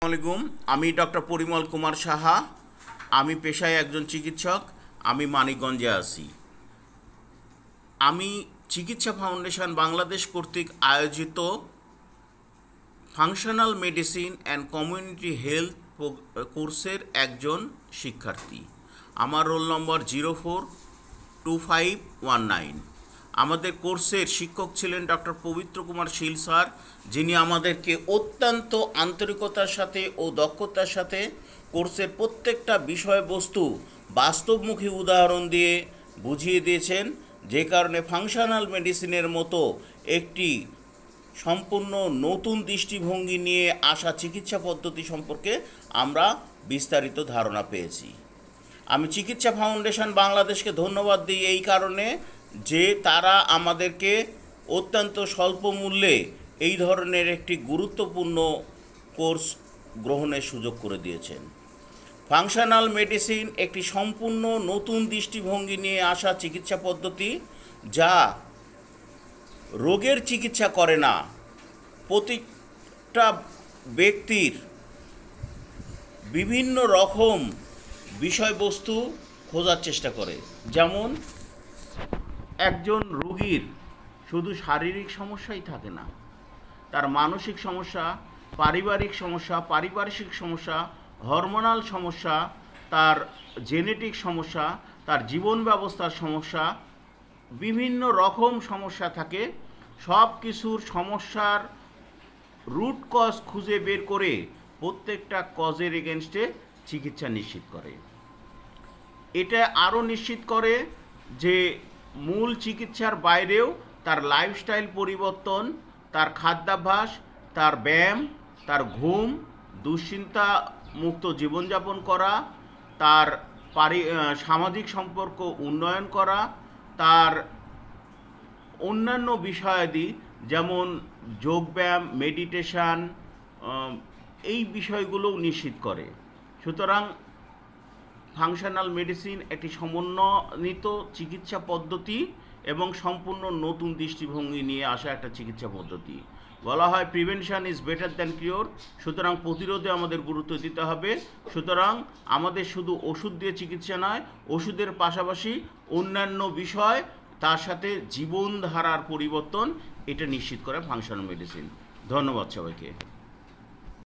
আসসালামাইকুম। আমি ডক্টর পরিমল কুমার সাহা। আমি পেশায় একজন চিকিৎসক। আমি মানিকগঞ্জে আছি। আমি চিকিৎসা ফাউন্ডেশন বাংলাদেশ কর্তৃক আয়োজিত functional medicine and community health কোর্সের একজন শিক্ষার্থী। আমার রোল নম্বর 042519। আমাদের কোর্সের শিক্ষক ছিলেন ডক্টর পবিত্র কুমার শীল স্যার, যিনি আমাদেরকে অত্যন্ত আন্তরিকতার সাথে ও দক্ষতার সাথে কোর্সের প্রত্যেকটা বিষয়বস্তু বাস্তবমুখী উদাহরণ দিয়ে বুঝিয়ে দিয়েছেন, যে কারণে ফাংশনাল মেডিসিনের মতো একটি সম্পূর্ণ নতুন দৃষ্টিভঙ্গি নিয়ে আসা চিকিৎসা পদ্ধতি সম্পর্কে আমরা বিস্তারিত ধারণা পেয়েছি। আমি চিকিৎসা ফাউন্ডেশন বাংলাদেশকে ধন্যবাদ দিই এই কারণে যে তারা আমাদেরকে অত্যন্ত স্বল্প মূল্যে এই ধরনের একটি গুরুত্বপূর্ণ কোর্স গ্রহণের সুযোগ করে দিয়েছেন। ফাংশনাল মেডিসিন একটি সম্পূর্ণ নতুন দৃষ্টিভঙ্গি নিয়ে আসা চিকিৎসা পদ্ধতি, যা রোগের চিকিৎসা করে না, প্রতিটা ব্যক্তির বিভিন্ন রকম বিষয়বস্তু খোঁজার চেষ্টা করে। যেমন একজন রোগীর শুধু শারীরিক সমস্যাই থাকে না, তার মানসিক সমস্যা, পারিবারিক সমস্যা, পারিপার্শ্বিক সমস্যা, হরমোনাল সমস্যা, তার জেনেটিক সমস্যা, তার জীবন ব্যবস্থার সমস্যা, বিভিন্ন রকম সমস্যা থাকে। সব কিছুর সমস্যার রুট কজ খুঁজে বের করে প্রত্যেকটা কজের এগেনস্টে চিকিৎসা নিশ্চিত করে। এটা আরও নিশ্চিত করে যে মূল চিকিৎসার বাইরেও তার লাইফস্টাইল পরিবর্তন, তার খাদ্যাভ্যাস, তার ব্যায়াম, তার ঘুম, দুশ্চিন্তা মুক্ত জীবনযাপন করা, তার সামাজিক সম্পর্ক উন্নয়ন করা, তার অন্যান্য বিষয়াদি যেমন যোগব্যায়াম, মেডিটেশান, এই বিষয়গুলোও নিশ্চিত করে। সুতরাং ফাংশনাল মেডিসিন একটি সমন্বিত চিকিৎসা পদ্ধতি এবং সম্পূর্ণ নতুন দৃষ্টিভঙ্গি নিয়ে আসা একটা চিকিৎসা পদ্ধতি। বলা হয় prevention is better than cure. সুতরাং প্রতিরোধে আমাদের গুরুত্ব দিতে হবে। সুতরাং আমাদের শুধু ওষুধ দিয়ে চিকিৎসা নয়, ওষুধের পাশাপাশি অন্যান্য বিষয়, তার সাথে জীবনধারার পরিবর্তন, এটা নিশ্চিত করে ফাংশনাল মেডিসিন। ধন্যবাদ সবাইকে।